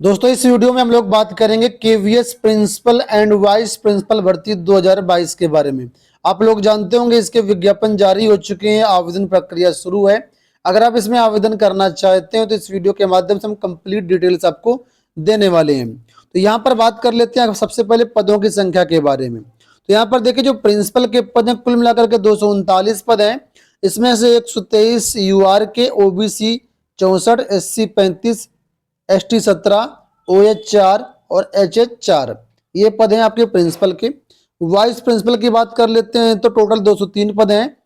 दोस्तों इस वीडियो में हम लोग बात करेंगे KVS principal and vice principal भर्ती 2022 के बारे में। आप लोग जानते होंगे इसके विज्ञापन जारी हो चुके हैं, आवेदन प्रक्रिया शुरू है। अगर आप इसमें आवेदन करना चाहते हो तो इस वीडियो के माध्यम से हम कंप्लीट डिटेल्स आपको देने वाले हैं। तो यहाँ पर बात कर लेते हैं सबसे पहले पदों की संख्या के बारे में। तो यहाँ पर देखिए जो प्रिंसिपल के पद हैं कुल मिलाकर के 239 पद हैं। इसमें से 123 यूआर के, ओबीसी 64, एससी 35, एसटी 17, ओएच 4 और एचएच 4 ये पद हैं आपके प्रिंसिपल के। वाइस प्रिंसिपल की बात कर लेते हैं तो टोटल 203 पद हैं।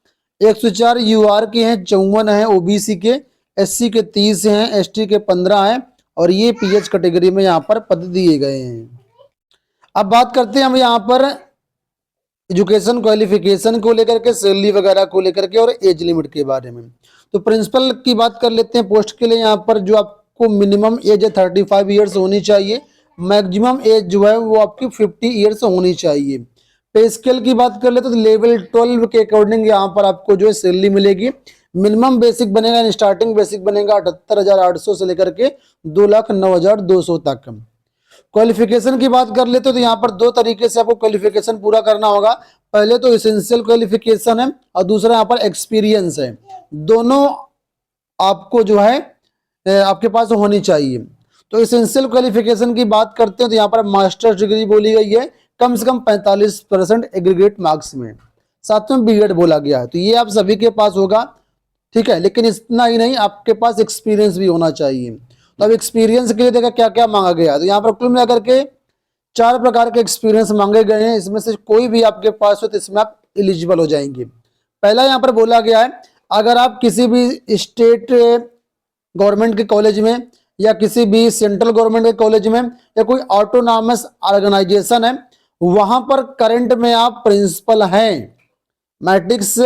104 यूआर के हैं, 54 हैं ओबीसी के, एससी के 30 हैं, एसटी के 15 हैं और ये पीएच कैटेगरी में यहाँ पर पद दिए गए हैं। अब बात करते हैं हम यहाँ पर एजुकेशन क्वालिफिकेशन को लेकर के, सैलरी वगैरह को लेकर के और एज लिमिट के बारे में। तो प्रिंसिपल की बात कर लेते हैं। पोस्ट के लिए यहाँ पर जो आपको मिनिमम एज है 35 ईयर्स होनी चाहिए, मैक्सिमम एज जो है वो आपकी 50 ईयर्स होनी चाहिए। पे स्केल की बात कर लेते तो लेवल 12 के अकॉर्डिंग यहाँ पर आपको जो है सैलरी मिलेगी। मिनिमम बेसिक बनेगा, स्टार्टिंग बेसिक बनेगा 78,800 से लेकर के 2,09,200 तक। क्वालिफिकेशन की बात कर लेते तो यहाँ पर दो तरीके से आपको क्वालिफिकेशन पूरा करना होगा। पहले तो एसेंशियल क्वालिफिकेशन है और दूसरा यहाँ पर एक्सपीरियंस है। दोनों आपको जो है आपके पास होनी चाहिए। तो एसेंशियल क्वालिफिकेशन की बात करते हैं तो यहाँ पर मास्टर्स डिग्री बोली गई है कम से कम 45% एग्रीगेट मार्क्स में, साथ में बीएड बोला गया है। तो ये आप सभी के पास होगा, ठीक है। लेकिन इतना ही नहीं, आपके पास एक्सपीरियंस भी होना चाहिए। तो अब एक्सपीरियंस के लिए देखा क्या क्या मांगा गया। तो यहाँ पर कुल मिलाकर के 4 प्रकार के एक्सपीरियंस मांगे गए हैं। इसमें से कोई भी आपके पास हो तो इसमें आप एलिजिबल हो जाएंगे। पहला यहाँ पर बोला गया है, अगर आप किसी भी स्टेट गवर्नमेंट के कॉलेज में या किसी भी सेंट्रल गवर्नमेंट के कॉलेज में या कोई ऑटोनॉमस ऑर्गेनाइजेशन है वहां पर करंट में आप प्रिंसिपल हैं, मैट्रिक्स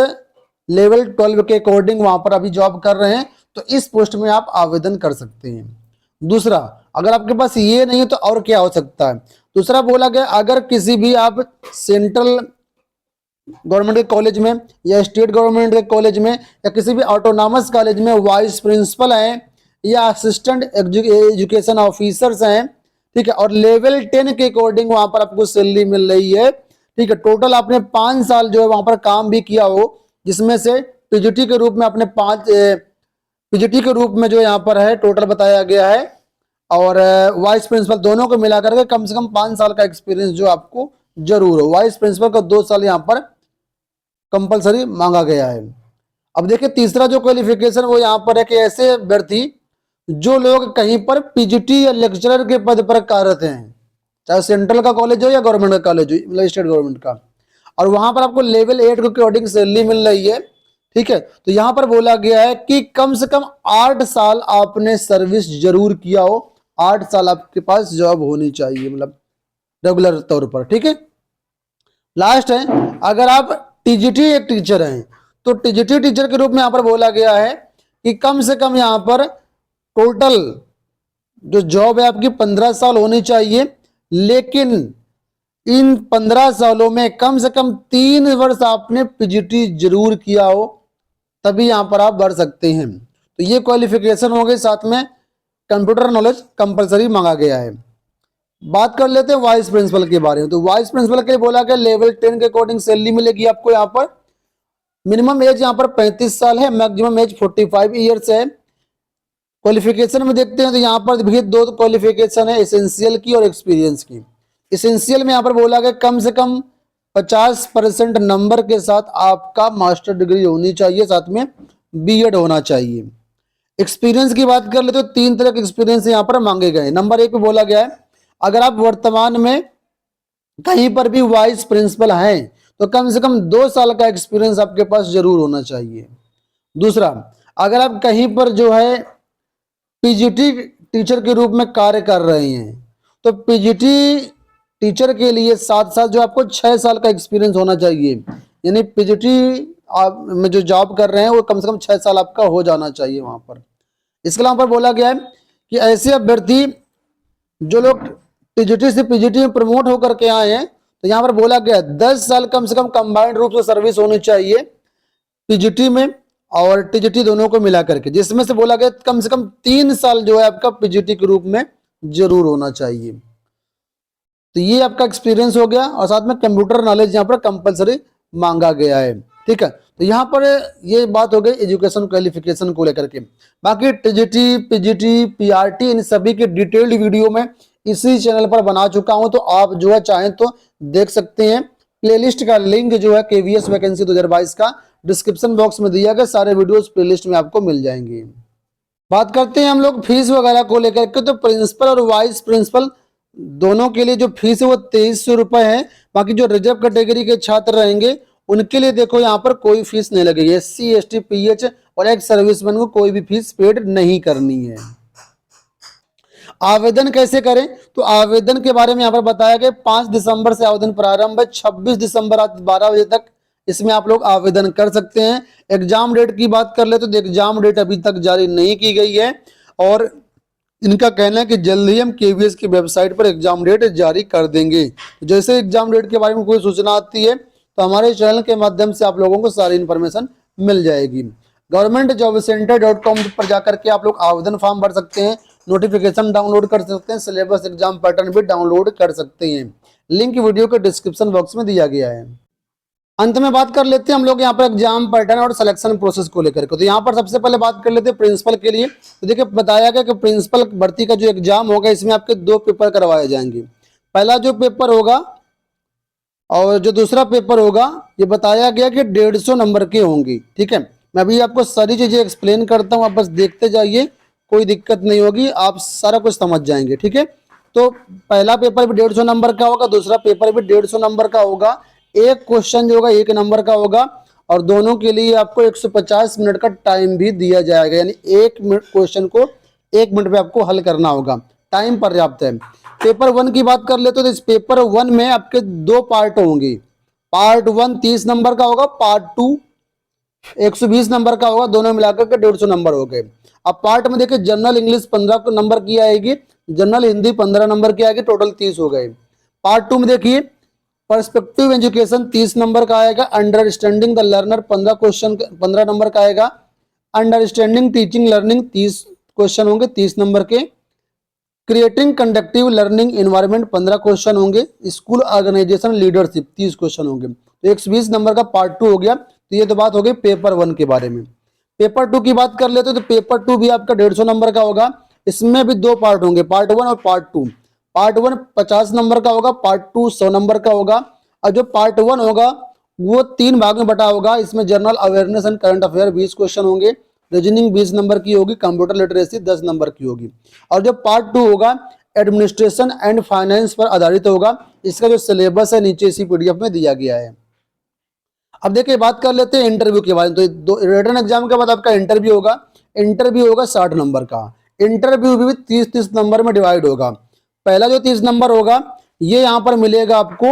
लेवल 12 के अकॉर्डिंग वहां पर अभी जॉब कर रहे हैं, तो इस पोस्ट में आप आवेदन कर सकते हैं। दूसरा, अगर आपके पास ये नहीं है तो और क्या हो सकता है। दूसरा बोला गया, अगर किसी भी आप सेंट्रल गवर्नमेंट के कॉलेज में या स्टेट गवर्नमेंट के कॉलेज में या किसी भी ऑटोनॉमस कॉलेज में वाइस प्रिंसिपल हैं या असिस्टेंट एजुकेशन ऑफिसर्स हैं, ठीक है, और लेवल 10 के अकॉर्डिंग वहां पर आपको सैलरी मिल रही है, ठीक है। टोटल आपने 5 साल जो है वहां पर काम भी किया हो, जिसमें से पीजीटी के रूप में आपने 5 पीजीटी के रूप में जो यहाँ पर है टोटल बताया गया है, और वाइस प्रिंसिपल दोनों को मिलाकर के कम से कम 5 साल का एक्सपीरियंस जो आपको जरूर हो। वाइस प्रिंसिपल का 2 साल यहाँ पर कंपलसरी मांगा गया है। अब देखिए तीसरा जो क्वालिफिकेशन वो यहाँ पर है कि ऐसे अभ्यर्थी जो लोग कहीं पर पीजीटी या लेक्चरर के पद पर कार्यरत हैं, चाहे सेंट्रल का कॉलेज हो या गवर्नमेंट का कॉलेज हो, मतलब स्टेट गवर्नमेंट का, और वहां पर आपको लेवल 8 के अकॉर्डिंग सैलरी मिल रही है, ठीक है। तो यहां पर बोला गया है कि कम से कम 8 साल आपने सर्विस जरूर किया हो, 8 साल आपके पास जॉब होनी चाहिए, मतलब रेगुलर तौर पर, ठीक है। लास्ट है, अगर आप टीजीटी एक टीचर हैं तो टीजीटी टीचर के रूप में यहां पर बोला गया है कि कम से कम यहां पर टोटल जो जॉब है आपकी 15 साल होनी चाहिए, लेकिन इन 15 सालों में कम से कम 3 वर्ष आपने पीजीटी जरूर किया हो, तभी यहां पर आप बढ़ सकते हैं। तो ये क्वालिफिकेशन हो गई, साथ में कंप्यूटर नॉलेज कंपलसरी मांगा गया है। बात कर लेते हैं वाइस प्रिंसिपल के बारे में। तो वाइस प्रिंसिपल के लिए बोला गया लेवल 10 के अकॉर्डिंग सैलरी मिलेगी आपको। यहाँ पर मिनिमम एज यहाँ पर 35 साल है, मैक्सिमम एज 45 ईयर्स है। क्वालिफिकेशन में देखते हैं तो यहाँ पर भी 2 क्वालिफिकेशन है, एसेंशियल की और एक्सपीरियंस की। एसेंशियल में यहाँ पर बोला गया कम से कम 50% नंबर के साथ आपका मास्टर डिग्री होनी चाहिए, साथ में बीएड होना चाहिए। एक्सपीरियंस की बात कर ले तो 3 तरह के एक्सपीरियंस यहाँ पर मांगे गए। नंबर 1 पे बोला गया है, अगर आप वर्तमान में कहीं पर भी वाइस प्रिंसिपल हैं तो कम से कम 2 साल का एक्सपीरियंस आपके पास जरूर होना चाहिए। दूसरा, अगर आप कहीं पर जो है पीजीटी टीचर के रूप में कार्य कर रहे हैं तो पीजीटी टीचर के लिए साथ साथ जो आपको 6 साल का एक्सपीरियंस होना चाहिए, यानी पीजीटी में जो जॉब कर रहे हैं वो कम से कम 6 साल आपका हो जाना चाहिए वहां पर। इसके अलावा पर बोला गया है कि ऐसे अभ्यर्थी जो लोग टीजीटी से पीजीटी में प्रमोट होकर के आए हैं, तो यहाँ पर बोला गया 10 साल कम से कम कंबाइंड रूप से सर्विस होनी चाहिए पीजीटी में और टीजीटी दोनों को मिला करके, जिसमें से बोला गया कम से कम 3 साल जो है आपका पीजीटी के रूप में जरूर होना चाहिए। तो ये आपका एक्सपीरियंस हो गया और साथ में कंप्यूटर नॉलेज यहाँ पर कंपलसरी मांगा गया है। ठीक है, तो यहाँ पर ये बात हो गई एजुकेशन क्वालिफिकेशन को लेकर के। बाकी टीजीटी, पीजीटी, पीआरटी इन सभी के डिटेल्ड वीडियो में इसी चैनल पर बना चुका हूं, तो आप जो है चाहें तो देख सकते हैं। प्लेलिस्ट का लिंक जो है केवीएस वैकेंसी 2022 का डिस्क्रिप्शन बॉक्स में दिया गया, सारे वीडियोस प्लेलिस्ट में आपको मिल जाएंगे। बात करते हैं हम लोग फीस वगैरह को लेकर के, तो प्रिंसिपल और वाइस प्रिंसिपल दोनों के लिए जो फीस है वो 2300 रुपए है। बाकी जो रिजर्व कैटेगरी के छात्र रहेंगे उनके लिए देखो यहाँ पर कोई फीस नहीं लगेगी। एससी, एसटी, पीएच और एक्स सर्विसमैन को कोई भी फीस पेड नहीं करनी है। आवेदन कैसे करें, तो आवेदन के बारे में यहाँ पर बताया गया 5 दिसंबर से आवेदन प्रारंभ है, 26 दिसंबर रात 12 बजे तक इसमें आप लोग आवेदन कर सकते हैं। एग्जाम डेट की बात कर ले तो एग्जाम डेट अभी तक जारी नहीं की गई है और इनका कहना है कि जल्द ही हम केवीएस की वेबसाइट पर एग्जाम डेट जारी कर देंगे। जैसे एग्जाम डेट के बारे में कोई सूचना आती है तो हमारे चैनल के माध्यम से आप लोगों को सारी इन्फॉर्मेशन मिल जाएगी। governmentjobcenter.com पर जाकर के आप लोग आवेदन फॉर्म भर सकते हैं, नोटिफिकेशन डाउनलोड कर सकते हैं, सिलेबस एग्जाम पैटर्न भी डाउनलोड कर सकते हैं। लिंक वीडियो के डिस्क्रिप्शन बॉक्स में दिया गया है। अंत में बात कर लेते हैं हम लोग यहाँ पर एग्जाम पैटर्न और सिलेक्शन प्रोसेस को लेकर के। तो यहाँ पर सबसे पहले बात कर लेते हैं प्रिंसिपल के लिए। तो देखिए बताया गया कि प्रिंसिपल भर्ती का जो एग्जाम होगा इसमें आपके 2 पेपर करवाए जाएंगे। पहला जो पेपर होगा और जो दूसरा पेपर होगा ये बताया गया कि 150 नंबर के होंगे। ठीक है, मैं अभी आपको सारी चीजें एक्सप्लेन करता हूँ, आप बस देखते जाइए, कोई दिक्कत नहीं होगी, आप सारा कुछ समझ जाएंगे। ठीक है, तो पहला पेपर भी 150 नंबर का होगा, दूसरा पेपर भी 150 नंबर का होगा। एक क्वेश्चन जो होगा 1 नंबर का होगा और दोनों के लिए आपको 150 मिनट का टाइम भी दिया जाएगा, यानी एक क्वेश्चन को 1 मिनट में आपको हल करना होगा, टाइम पर्याप्त है। पेपर 1 की बात कर ले तो इस पेपर 1 में आपके 2 पार्ट होंगे। पार्ट 1 30 नंबर का होगा, पार्ट 2 120 नंबर का होगा, दोनों मिलाकर के 150 नंबर हो गए। अब पार्ट में देखिए जनरल इंग्लिश 15 नंबर की आएगी, जनरल हिंदी 15 नंबर की आएगी, टोटल 30 हो गए। पार्ट 2 में देखिए पर्सपेक्टिव एजुकेशन 30 नंबर का आएगा, understanding the learner 15 question 15 number का आएगा, अंडरस्टैंडिंग टीचिंग लर्निंग 30 क्वेश्चन होंगे 30 नंबर के, creating conductive learning environment 15 question होंगे, स्कूल ऑर्गेनाइजेशन लीडरशिप 30 क्वेश्चन होंगे। तो 120 नंबर का पार्ट 2 हो गया। तो ये तो बात हो गई पेपर 1 के बारे में। पेपर 2 की बात कर लेते तो पेपर 2 भी आपका 150 नंबर का होगा, इसमें भी 2 पार्ट होंगे, पार्ट 1 और पार्ट 2। पार्ट 1 50 नंबर का होगा, पार्ट 2 100 नंबर का होगा। और जो पार्ट 1 होगा वो 3 भाग में बटा होगा, इसमें general awareness and current affair 20 question होंगे, रीजनिंग 20 नंबर की होगी, कंप्यूटर लिटरेसी 10 नंबर की होगी। और जो पार्ट 2 होगा एडमिनिस्ट्रेशन एंड फाइनेंस पर आधारित होगा। इसका जो सिलेबस है नीचे इसी पीडीएफ में दिया गया है। अब देखिए बात कर लेते हैं इंटरव्यू के बारे में। तो रिटन एग्जाम के बाद आपका इंटरव्यू होगा, इंटरव्यू होगा 60 नंबर का। इंटरव्यू भी 30-30 नंबर में डिवाइड होगा। पहला जो 30 नंबर होगा ये यहाँ पर मिलेगा आपको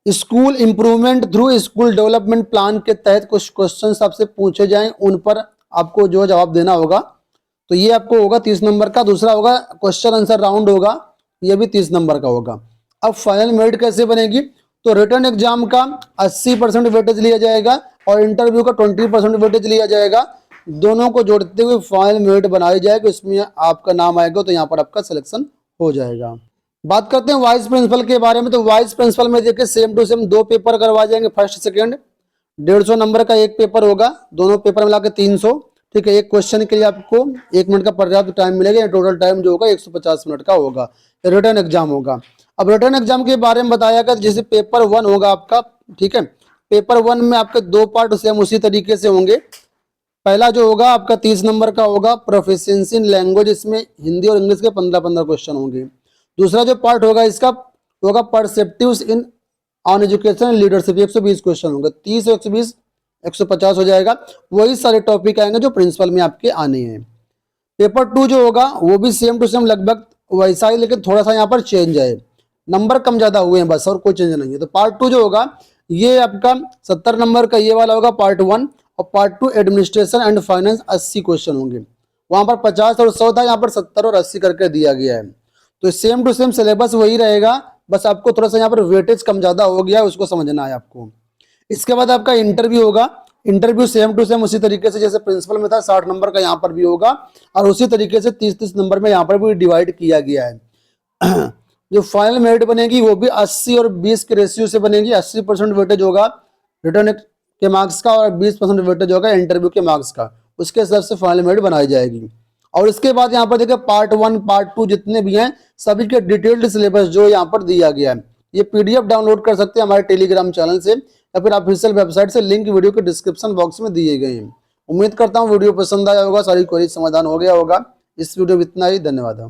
school improvement through school development plan के तहत कुछ क्वेश्चंस आपसे पूछे जाएं, उन पर आपको जो जवाब देना होगा। तो ये आपको होगा 30 नंबर का। दूसरा होगा क्वेश्चन आंसर राउंड होगा, ये भी 30 नंबर का होगा। अब फाइनल मेरिट कैसे बनेगी, तो रिटर्न एग्जाम का 80% वेटेज लिया जाएगा और इंटरव्यू का 20% वेटेज लिया जाएगा। दोनों को जोड़ते हुए फाइनल मेरिट बनाई जाएगी, उसमें आपका नाम आएगा तो यहाँ पर आपका सिलेक्शन हो जाएगा। बात करते हैं वाइस प्रिंसिपल के बारे में। तो वाइस प्रिंसिपल में देखिए सेम टू सेम 2 पेपर करवा जाएंगे, फर्स्ट सेकंड। 150 नंबर का एक पेपर होगा, दोनों पेपर मिला के 300। ठीक है, एक क्वेश्चन के लिए आपको 1 मिनट का पर्याप्त टाइम मिलेगा, टोटल टाइम जो होगा 150 मिनट का होगा। रिटर्न एग्जाम होगा। अब रिटर्न एग्जाम के बारे में बताया गया, जैसे पेपर 1 होगा आपका, ठीक है, पेपर 1 में आपके 2 पार्ट सेम उसी तरीके से होंगे। पहला जो होगा आपका 30 नंबर का होगा, प्रोफिशिएंसी इन लैंग्वेज, इसमें हिंदी और इंग्लिश के 15-15 क्वेश्चन होंगे। दूसरा जो पार्ट होगा इसका होगा perspectives in on education and leadership, 120 question होंगे। 30 और 120 150 हो जाएगा। वही सारे टॉपिक आएंगे जो प्रिंसिपल में आपके आने हैं। पेपर 2 जो होगा वो भी सेम टू सेम लगभग वैसा ही, लेकिन थोड़ा सा यहाँ पर चेंज है, नंबर कम ज्यादा हुए हैं बस, और कोई चेंज नहीं है। तो पार्ट 2 जो होगा ये आपका 70 नंबर का ये वाला होगा पार्ट 1, और part 2 administration and finance 80 question होंगे। वहां पर 50 और 100 था, यहाँ पर 70 और 80 करके दिया गया है। तो सेम टू सेम सिलेबस वही रहेगा, बस आपको थोड़ा सा यहाँ पर वेटेज कम ज्यादा हो गया है, उसको समझना है आपको। इसके बाद आपका इंटरव्यू होगा, इंटरव्यू सेम टू सेम उसी तरीके से जैसे प्रिंसिपल में था 60 नंबर का यहाँ पर भी होगा, और उसी तरीके से 30-30 नंबर में यहाँ पर भी डिवाइड किया गया है। जो फाइनल मेरिट बनेगी वो भी 80 और 20 के रेशियो से बनेगी। 80% वेटेज होगा रिटर्न के मार्क्स का और 20% वेटेज होगा इंटरव्यू के मार्क्स का, उसके हिसाब से फाइनल मेरिट बनाई जाएगी। और इसके बाद यहाँ पर देखिए पार्ट 1 पार्ट 2 जितने भी हैं सभी के डिटेल्ड सिलेबस जो यहाँ पर दिया गया है, ये पीडीएफ डाउनलोड कर सकते हैं हमारे टेलीग्राम चैनल से या फिर ऑफिशियल वेबसाइट से, लिंक वीडियो के डिस्क्रिप्शन बॉक्स में दिए गए हैं। उम्मीद करता हूँ वीडियो पसंद आया होगा, सारी क्वेरी समाधान हो गया होगा। इस वीडियो में इतना ही, धन्यवाद।